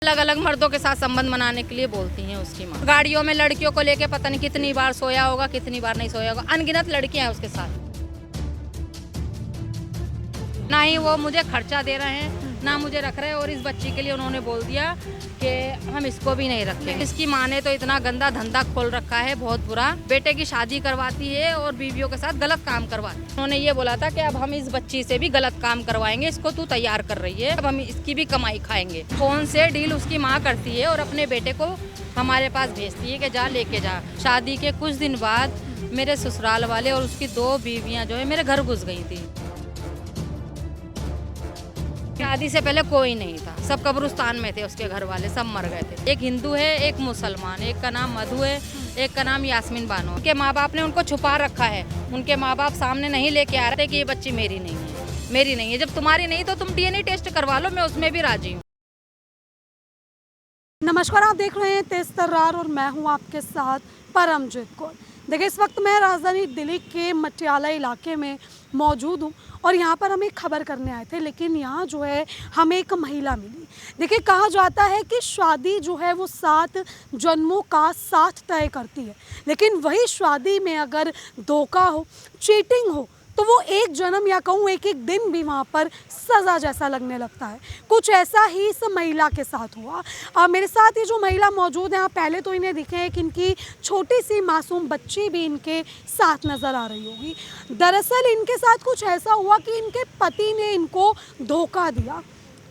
अलग अलग मर्दों के साथ संबंध बनाने के लिए बोलती हैं उसकी माँ। गाड़ियों में लड़कियों को लेके पता नहीं कितनी बार सोया होगा, कितनी बार नहीं सोया होगा। अनगिनत लड़कियां हैं उसके साथ। ना ही वो मुझे खर्चा दे रहे हैं, ना मुझे रख रहे हैं। और इस बच्ची के लिए उन्होंने बोल दिया कि हम इसको भी नहीं रखेंगे। इसकी माँ ने तो इतना गंदा धंधा खोल रखा है, बहुत बुरा। बेटे की शादी करवाती है और बीवियों के साथ गलत काम करवाती है। उन्होंने ये बोला था कि अब हम इस बच्ची से भी गलत काम करवाएंगे, इसको तू तैयार कर रही है, अब हम इसकी भी कमाई खाएंगे। फोन से डील उसकी माँ करती है और अपने बेटे को हमारे पास भेजती है कि जा लेके जा। शादी के कुछ दिन बाद मेरे ससुराल वाले और उसकी 2 बीवियाँ जो है मेरे घर घुस गई थी। शादी से पहले कोई नहीं था, सब कब्रिस्तान में थे, उसके घर वाले सब मर गए थे। एक हिंदू है, एक मुसलमान, एक का नाम मधु है, एक का नाम यास्मीन बानो। उनके माँ बाप ने उनको छुपा रखा है। उनके माँ बाप सामने नहीं लेके आ रहे थे कि ये बच्ची मेरी नहीं है, मेरी नहीं है। जब तुम्हारी नहीं तो तुम डीएनए टेस्ट करवा लो, मैं उसमें भी राजी हूँ। नमस्कार, आप देख रहे हैं तेज तर्रार और मैं हूं आपके साथ परमजीत कौर। देखिए, इस वक्त मैं राजधानी दिल्ली के मटियाला इलाके में मौजूद हूं और यहाँ पर हम एक खबर करने आए थे, लेकिन यहाँ जो है हमें एक महिला मिली। देखिए, कहा जाता है कि शादी जो है वो 7 जन्मों का साथ तय करती है, लेकिन वही शादी में अगर धोखा हो, चीटिंग हो, तो वो एक जन्म या कहूँ एक दिन भी वहाँ पर सज़ा जैसा लगने लगता है। कुछ ऐसा ही इस महिला के साथ हुआ। मेरे साथ ये जो महिला मौजूद है, आप पहले तो इन्हें दिखे कि इनकी छोटी सी मासूम बच्ची भी इनके साथ नज़र आ रही होगी। दरअसल इनके साथ कुछ ऐसा हुआ कि इनके पति ने इनको धोखा दिया।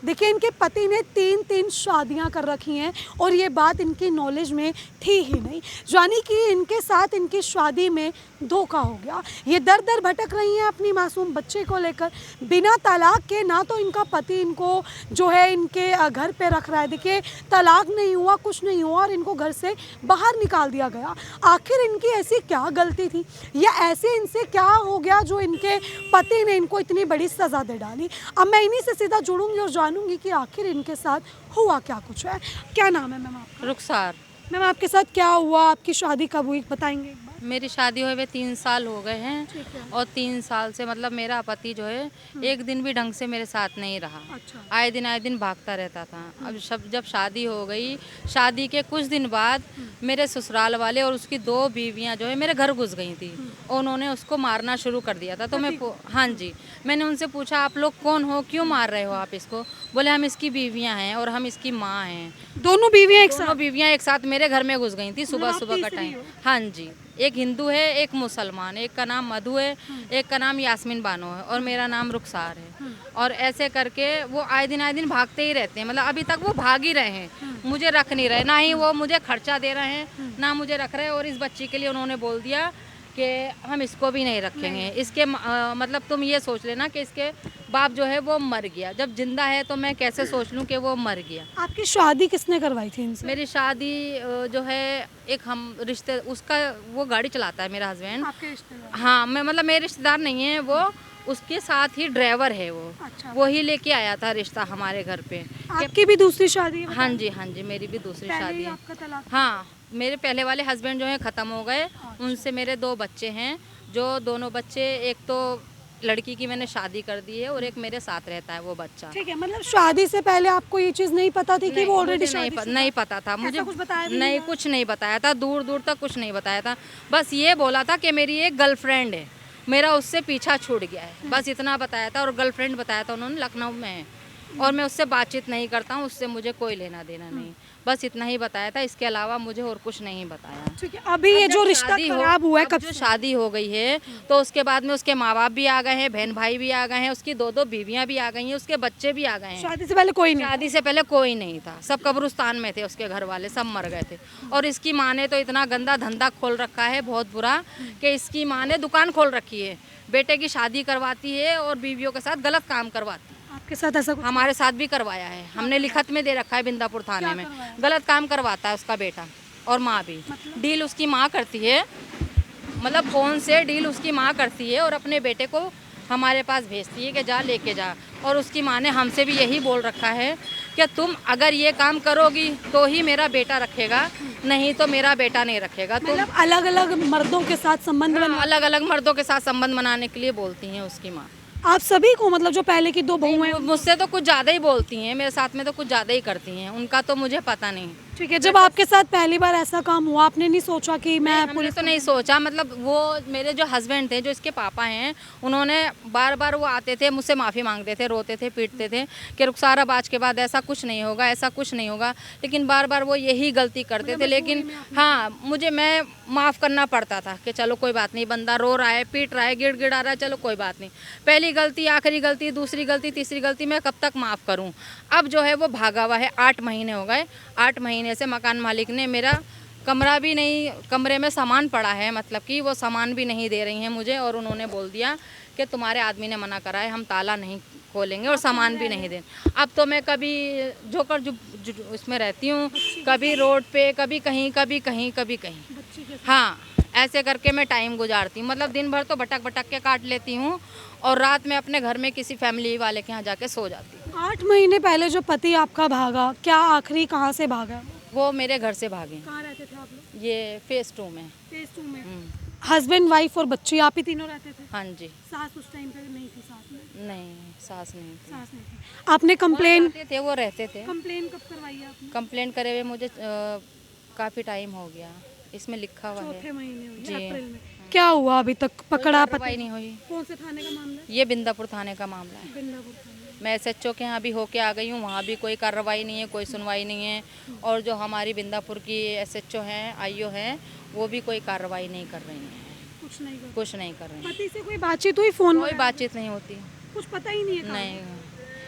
देखिए, इनके पति ने 3 शादियां कर रखी हैं और ये बात इनकी नॉलेज में थी ही नहीं, यानी कि इनके साथ इनकी शादी में धोखा हो गया। ये दर दर भटक रही हैं अपनी मासूम बच्चे को लेकर, बिना तलाक के। ना तो इनका पति इनको जो है इनके घर पे रख रहा है। देखिए, तलाक नहीं हुआ, कुछ नहीं हुआ और इनको घर से बाहर निकाल दिया गया। आखिर इनकी ऐसी क्या गलती थी या ऐसे इनसे क्या हो गया जो इनके पति ने इनको इतनी बड़ी सज़ा दे डाली? अब मैं इन्हीं से सीधा जुड़ूंगी और जानूंगी कि आखिर इनके साथ हुआ क्या कुछ है। क्या नाम है मैम आपका? रुखसार। मैम, आपके साथ क्या हुआ? आपकी शादी कब हुई, बताएंगे एक बार? मेरी शादी हुए 3 साल हो गए हैं। ठीक है। और 3 साल से मतलब मेरा पति जो है एक दिन भी ढंग से मेरे साथ नहीं रहा। अच्छा। आए दिन भागता रहता था। अब जब शादी हो गई, शादी के कुछ दिन बाद मेरे ससुराल वाले और उसकी 2 बीवियां जो है मेरे घर घुस गई थी। उन्होंने उसको मारना शुरू कर दिया था। तो हाँ जी, मैंने उनसे पूछा, आप लोग कौन हो, क्यों मार रहे हो आप इसको? बोले, हम इसकी बीवियां हैं और हम इसकी माँ हैं। दोनों बीवियां एक दोनों साथ? बीवियां एक साथ मेरे घर में घुस गई थी सुबह आप सुबह का तीसरी टाइम। हो? हाँ जी, एक हिंदू है, एक मुसलमान, एक का नाम मधु है, एक का नाम यास्मीन बानो है और मेरा नाम रुखसार है। और ऐसे करके वो आए दिन भागते ही रहते हैं। मतलब अभी तक वो भाग ही रहे हैं, मुझे रख नहीं रहे। ना ही वो मुझे खर्चा दे रहे हैं, ना मुझे रख रहे हैं। और इस बच्ची के लिए उन्होंने बोल दिया कि हम इसको भी नहीं रखेंगे। इसके मतलब तुम ये सोच लेना कि इसके बाप जो है वो मर गया। जब जिंदा है तो मैं कैसे सोच लूँ कि वो मर गया। आपकी शादी किसने करवाई थी इनसे? मेरी शादी जो है एक हम रिश्ते उसका, वो गाड़ी चलाता है मेरा हस्बैंड। आपके रिश्तेदार? हाँ, मैं मतलब मेरे रिश्तेदार नहीं है वो, उसके साथ ही ड्राइवर है वो। अच्छा। वो ही लेके आया था रिश्ता हमारे घर पे। आपकी भी दूसरी शादी है? हाँ जी, हाँ जी, मेरी भी दूसरी पहले शादी ही है। आपका तलाक? हाँ, मेरे पहले वाले हस्बैंड जो है ख़त्म हो गए। उनसे मेरे 2 बच्चे हैं, जो दोनों बच्चे, एक तो लड़की की मैंने शादी कर दी है और एक मेरे साथ रहता है वो बच्चा। ठीक है, मतलब शादी से पहले आपको ये चीज़ नहीं पता थी कि वो ऑलरेडी नहीं पता था मुझे। कुछ बताया भी नहीं, कुछ नहीं बताया था, दूर दूर तक कुछ नहीं बताया था। बस ये बोला था कि मेरी एक गर्लफ्रेंड है, मेरा उससे पीछा छूट गया है, बस इतना बताया था। और गर्लफ्रेंड बताया था उन्होंने, लखनऊ में है और मैं उससे बातचीत नहीं करता हूँ, उससे मुझे कोई लेना देना नहीं। बस इतना ही बताया था, इसके अलावा मुझे और कुछ नहीं बताया। ठीक है, अभी ये जो रिश्ता खराब हुआ है, कब जो शादी हो गई है तो उसके बाद में उसके माँ बाप भी आ गए हैं, बहन भाई भी आ गए हैं, उसकी 2 बीवियां भी आ गई हैं, उसके बच्चे भी आ गए हैं। शादी से पहले कोई नहीं? शादी से पहले कोई नहीं था, सब कब्रिस्तान में थे, उसके घर वाले सब मर गए थे। और इसकी माँ ने तो इतना गंदा धंधा खोल रखा है, बहुत बुरा, कि इसकी माँ ने दुकान खोल रखी है। बेटे की शादी करवाती है और बीवियों के साथ गलत काम करवाती है। आपके साथ ऐसा कुछ? हमारे साथ भी करवाया है, हमने लिखत में दे रखा है बिंदापुर थाने में। गलत काम करवाता है उसका बेटा और माँ भी। डील उसकी माँ करती है, मतलब फ़ोन से डील उसकी माँ करती है और अपने बेटे को हमारे पास भेजती है कि जा लेके जा। और उसकी माँ ने हमसे भी यही बोल रखा है कि तुम अगर ये काम करोगी तो ही मेरा बेटा रखेगा, नहीं तो मेरा बेटा नहीं रखेगा। तुम मतलब अलग अलग मर्दों के साथ संबंध अलग अलग मर्दों के साथ संबंध बनाने के लिए बोलती हैं उसकी माँ। आप सभी को, मतलब जो पहले की 2 बहुएं हैं? मुझसे तो कुछ ज़्यादा ही बोलती हैं, मेरे साथ में तो कुछ ज़्यादा ही करती हैं, उनका तो मुझे पता नहीं। ठीक है, जब आपके साथ पहली बार ऐसा काम हुआ, आपने नहीं सोचा कि मैं हमने पुलिस तो नहीं सोचा, मतलब वो मेरे जो हस्बैंड थे, जो इसके पापा हैं, उन्होंने बार बार वो आते थे, मुझसे माफ़ी मांगते थे, रोते थे, पीटते थे कि रुखसार अब आज के बाद ऐसा कुछ नहीं होगा, ऐसा कुछ नहीं होगा, लेकिन बार बार वो यही गलती करते थे। लेकिन हाँ, मैं माफ़ करना पड़ता था कि चलो कोई बात नहीं, बंदा रो रहा है, पीट रहा है, गिड़गिड़ा रहा है, चलो कोई बात नहीं। पहली गलती, आखिरी गलती, दूसरी गलती, तीसरी गलती, मैं कब तक माफ़ करूँ। अब जो है वो भागा हुआ है, 8 महीने हो गए। 8 महीने से मकान मालिक ने मेरा कमरा भी नहीं, कमरे में सामान पड़ा है, मतलब कि वो सामान भी नहीं दे रही हैं मुझे, और उन्होंने बोल दिया कि तुम्हारे आदमी ने मना करा है, हम ताला नहीं खोलेंगे और सामान भी नहीं दें। अब तो मैं कभी उसमें रहती हूँ, कभी रोड पे, कभी कहीं, कभी कहीं, कभी कहीं। हाँ, ऐसे करके मैं टाइम गुजारती हूँ, मतलब दिन भर तो भटक भटक के काट लेती हूँ, और रात में अपने घर में किसी फैमिली वाले के यहाँ जाके सो जाती हूँ। 8 महीने पहले जो पति आपका भागा, क्या आखिरी कहाँ से भागा? वो मेरे घर से भागे। कहाँ रहते थे आप लोग? ये फेज़ 2 में। फेज 2 में। हस्बैंड, वाइफ और बच्ची, आप ही तीनों रहते थे? हाँ जी। सास उस टाइम पे नहीं थी साथ में? नहीं, सास नहीं थी। सास नहीं थी। आपने कंप्लेन रहते थे, वो रहते थे। कंप्लेन कब करवाई है आपने? कंप्लेंट करे हुए मुझे काफ़ी टाइम हो गया, इसमें लिखा हुआ है। 4 महीने हुए जी। अप्रैल में। क्या हुआ अभी तक? पकड़ा कार्रवाई नहीं हुई। कौन से थाने का मामला है? ये बिंदापुर थाने का मामला है। बिंदापुर थाने। मैं SHO के यहाँ भी होके आ गई हूँ, वहाँ भी कोई कार्रवाई नहीं है, कोई सुनवाई नहीं है, और जो हमारी बिंदापुर की SHO हैं, IO हैं, वो भी कोई कार्रवाई नहीं कर रही हैं, कुछ नहीं कर। कुछ नहीं कर रही हैं। पति से कोई बातचीत हुई फोन कोई वगैरह? बातचीत नहीं होती। कुछ पता ही नहीं है कहाँ? नहीं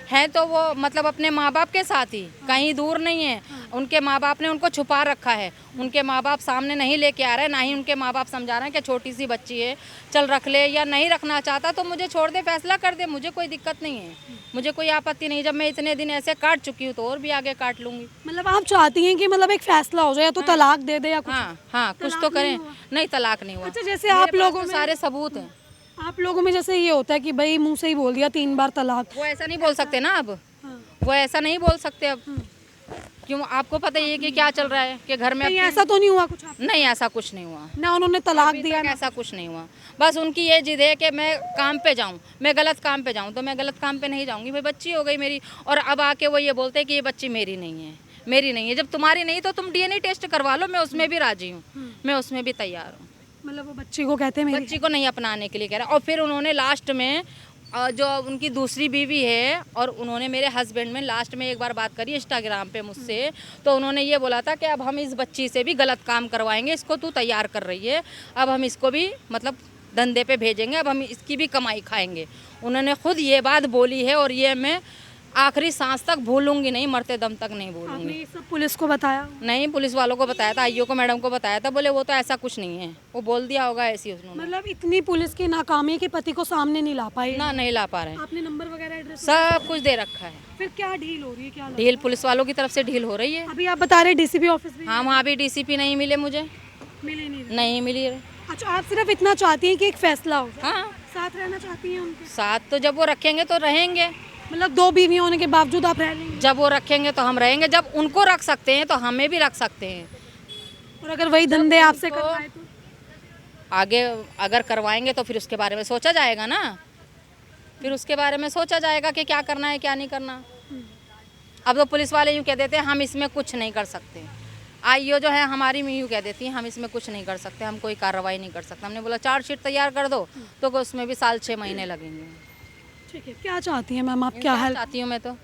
है, तो वो मतलब अपने माँ बाप के साथ ही, कहीं दूर नहीं है। उनके माँ बाप ने उनको छुपा रखा है, उनके माँ बाप सामने नहीं लेके आ रहे, ना ही उनके माँ बाप समझा रहे हैं कि छोटी सी बच्ची है, चल रख ले, या नहीं रखना चाहता तो मुझे छोड़ दे, फैसला कर दे, मुझे कोई दिक्कत नहीं है, मुझे कोई आपत्ति नहीं। जब मैं इतने दिन ऐसे काट चुकी हूँ तो और भी आगे काट लूँगी। मतलब आप चाहती हैं कि मतलब एक फैसला हो जाए, या तो तलाक दे दे या कुछ? हाँ हाँ, कुछ तलाक तो नहीं करें। हुआ? नहीं, तलाक नहीं हुआ। अच्छा, जैसे मेरे आप पास लोगों तो में सारे सबूत हैं। आप लोगों में जैसे ये होता है कि भाई मुंह से ही बोल दिया 3 बार तलाक। वो ऐसा नहीं बोल सकते ना अब, हाँ। वो ऐसा नहीं बोल सकते अब, क्यों? आपको पता ही है कि क्या चल रहा है कि घर में कहीं ऐसा तो नहीं हुआ कुछ आप? नहीं, ऐसा कुछ नहीं हुआ। ना उन्होंने तलाक अभी दिया तक ना? ऐसा कुछ नहीं हुआ। बस उनकी ये जिद है कि मैं काम पे जाऊं, मैं गलत काम पे जाऊं, तो मैं गलत काम पे नहीं जाऊंगी। भाई बच्ची हो गई मेरी, और अब आके वो ये बोलते हैं कि ये बच्ची मेरी नहीं है, मेरी नहीं है। जब तुम्हारी नहीं तो तुम DNA टेस्ट करवा लो, मैं उसमें भी राजी हूँ, मैं उसमें भी तैयार हूँ। मतलब वो बच्ची को कहते हैं मेरी? बच्ची को नहीं अपनाने के लिए कह रहा। और फिर उन्होंने लास्ट में जो उनकी दूसरी बीवी है, और उन्होंने मेरे हस्बैंड में लास्ट में एक बार बात करी इंस्टाग्राम पे मुझसे, तो उन्होंने ये बोला था कि अब हम इस बच्ची से भी गलत काम करवाएंगे, इसको तू तैयार कर रही है, अब हम इसको भी मतलब धंधे पे भेजेंगे, अब हम इसकी भी कमाई खाएंगे। उन्होंने खुद ये बात बोली है, और ये मैं आखिरी सांस तक भूलूंगी नहीं, मरते दम तक नहीं आपने भूलूंगी। ये सब पुलिस को बताया? नहीं, पुलिस वालों को बताया था, IO को, मैडम को बताया था, बोले वो तो ऐसा कुछ नहीं है, वो बोल दिया होगा ऐसे ही उन्होंने। मतलब इतनी पुलिस की नाकामी कि पति को सामने नहीं ला पाई? ना, नहीं ला पा रहे हैं। आपने नंबर वगैरह, एड्रेस? सब कुछ दे रखा है। फिर क्या ढील हो रही है, क्या लग- ढील पुलिस वालों की तरफ से ढील हो रही है। अभी आप बता रहे DCP ऑफिस भी? हाँ, वहाँ भी DCP नहीं मिले मुझे, मिले नहीं? नहीं मिली। अच्छा, आप सिर्फ इतना चाहती हैं कि एक फैसला हो जाए? हाँ, साथ रहना चाहती हैं उनके? साथ तो जब वो रखेंगे तो रहेंगे, मतलब 2 बीवियां होने के बावजूद आप रह लेंगे? जब वो रखेंगे तो हम रहेंगे, जब उनको रख सकते हैं तो हमें भी रख सकते हैं। और अगर वही धंधे आपसे उनको- करवाए तो? आगे अगर करवाएंगे तो फिर उसके बारे में सोचा जाएगा ना, फिर उसके बारे में सोचा जाएगा कि क्या करना है, क्या नहीं करना। अब तो पुलिस वाले यूँ कह देते हैं हम इसमें कुछ नहीं कर सकते, IO जो है हमारी में यूँ कह देती है हम इसमें कुछ नहीं कर सकते, हम कोई कार्रवाई नहीं कर सकते। हमने बोला चार्जशीट तैयार कर दो, तो उसमें भी 6 महीने लगेंगे। ठीक है, क्या चाहती हैं मैम आप? क्या इंसाफ हेल्प? चाहती हूँ मैं तो,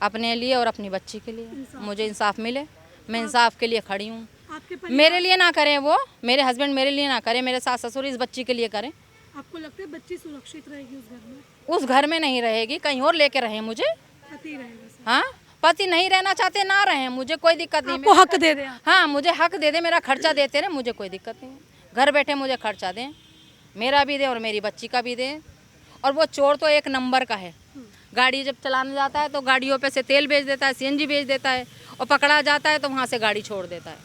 अपने लिए और अपनी बच्ची के लिए इंसाफ। मुझे इंसाफ मिले, मैं इंसाफ के लिए खड़ी हूँ। आपके मेरे लिए ना करें वो, मेरे हस्बैंड मेरे लिए ना करें, मेरे सास ससुर इस बच्ची के लिए करें। आपको लगता है बच्ची सुरक्षित रहेगी उस घर में? उस घर में नहीं रहेगी, कहीं और लेके रहें मुझे। पति रहेगा सर? हाँ, पति नहीं रहना चाहते ना रहें, मुझे कोई दिक्कत नहीं। आपको हक दे दे आप? हाँ, मुझे हक दे दे, मेरा खर्चा देते रहे, मुझे कोई दिक्कत नहीं है। घर बैठे मुझे खर्चा दें, मेरा भी दें और मेरी बच्ची का भी दें। और वो चोर तो एक नंबर का है, गाड़ी जब चलाने जाता है तो गाड़ियों पे से तेल बेच देता है, CNG बेच देता है, और पकड़ा जाता है तो वहाँ से गाड़ी छोड़ देता है।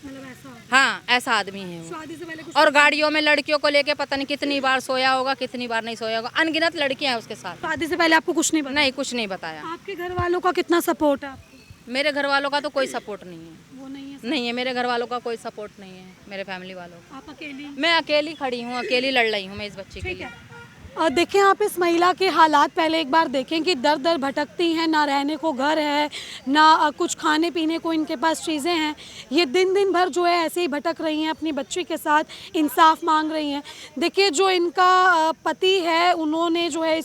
मतलब ऐसा हो? हाँ, ऐसा आदमी है वो। शादी से पहले कुछ? और गाड़ियों में लड़कियों को लेके पता नहीं कितनी बार सोया होगा, कितनी बार नहीं सोया होगा, अनगिनत लड़कियां हैं उसके साथ। शादी से पहले आपको कुछ नहीं पता? नहीं, कुछ नहीं बताया। आपके घर वालों का कितना सपोर्ट है आपको? मेरे घर वालों का तो कोई सपोर्ट नहीं है। वो नहीं है? नहीं है, मेरे घर वालों का कोई सपोर्ट नहीं है, मेरे फैमिली वालों का। आप अकेली? मैं अकेली खड़ी हूँ, अकेली लड़ रही हूँ मैं इस बच्ची के ठीक लिए। है, देखें आप इस महिला के हालात पहले एक बार देखें कि दर दर भटकती हैं, ना रहने को घर है, ना कुछ खाने पीने को इनके पास चीज़ें हैं। ये दिन दिन भर जो है ऐसे ही भटक रही हैं, अपनी बच्ची के साथ इंसाफ मांग रही हैं। देखिए जो इनका पति है उन्होंने जो है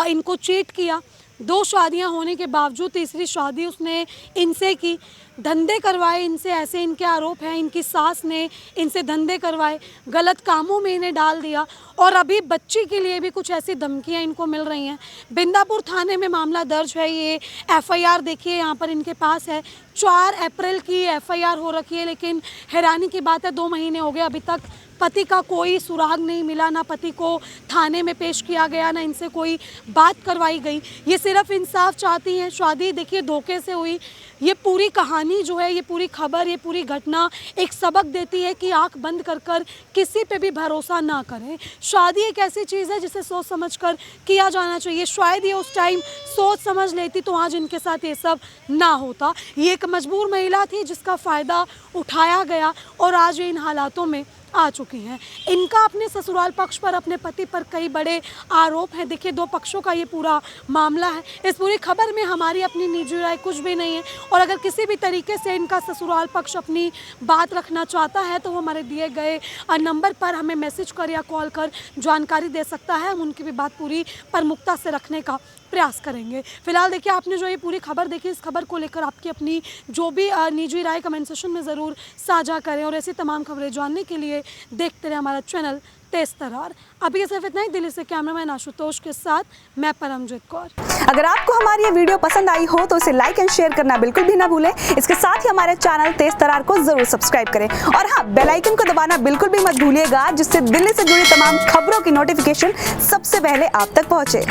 इनको चीट किया, 2 शादियां होने के बावजूद तीसरी शादी उसने इनसे की, धंधे करवाए इनसे, ऐसे इनके आरोप हैं। इनकी सास ने इनसे धंधे करवाए, गलत कामों में इन्हें डाल दिया और अभी बच्ची के लिए भी कुछ ऐसी धमकियां इनको मिल रही हैं। बिंदापुर थाने में मामला दर्ज है। ये एफआईआर देखिए यहाँ पर इनके पास है, 4 अप्रैल की एफआईआर हो रखी है। लेकिन हैरानी की बात है 2 महीने हो गए, अभी तक पति का कोई सुराग नहीं मिला, ना पति को थाने में पेश किया गया, ना इनसे कोई बात करवाई गई। ये सिर्फ इंसाफ चाहती हैं। शादी देखिए धोखे से हुई। ये पूरी कहानी जो है, ये पूरी खबर, ये पूरी घटना एक सबक देती है कि आंख बंद कर कर किसी पे भी भरोसा ना करें। शादी एक ऐसी चीज़ है जिसे सोच समझ कर किया जाना चाहिए। शायद ये उस टाइम सोच समझ लेती तो आज इनके साथ ये सब ना होता। ये एक मजबूर महिला थी जिसका फ़ायदा उठाया गया और आज ये इन हालातों में आ चुकी हैं। इनका अपने ससुराल पक्ष पर, अपने पति पर कई बड़े आरोप हैं। देखिए 2 पक्षों का ये पूरा मामला है। इस पूरी खबर में हमारी अपनी निजी राय कुछ भी नहीं है और अगर किसी भी तरीके से इनका ससुराल पक्ष अपनी बात रखना चाहता है तो वो हमारे दिए गए नंबर पर हमें मैसेज कर या कॉल कर जानकारी दे सकता है। हम उनकी भी बात पूरी प्रमुखता से रखने का प्रयास करेंगे। फिलहाल देखिए आपने जो ये पूरी खबर देखी, इस खबर को लेकर आपकी अपनी जो भी निजी राय कमेंट सेक्शन में ज़रूर साझा करें और ऐसी तमाम खबरें जानने के लिए देखते रहे हमारा चैनल तेज तरार। अभी सिर्फ इतना ही। दिल्ली से कैमरामैन आशुतोष के साथ मैं परमजीत कौर। अगर आपको हमारी ये वीडियो पसंद आई हो तो इसे लाइक एंड शेयर करना बिल्कुल भी ना भूलें। इसके साथ ही हमारे चैनल तेज तरार को जरूर सब्सक्राइब करें और हाँ, बेल आइकन को दबाना बिल्कुल भी मत भूलिएगा, जिससे दिल्ली से जुड़ी तमाम खबरों की नोटिफिकेशन सबसे पहले आप तक पहुंचे।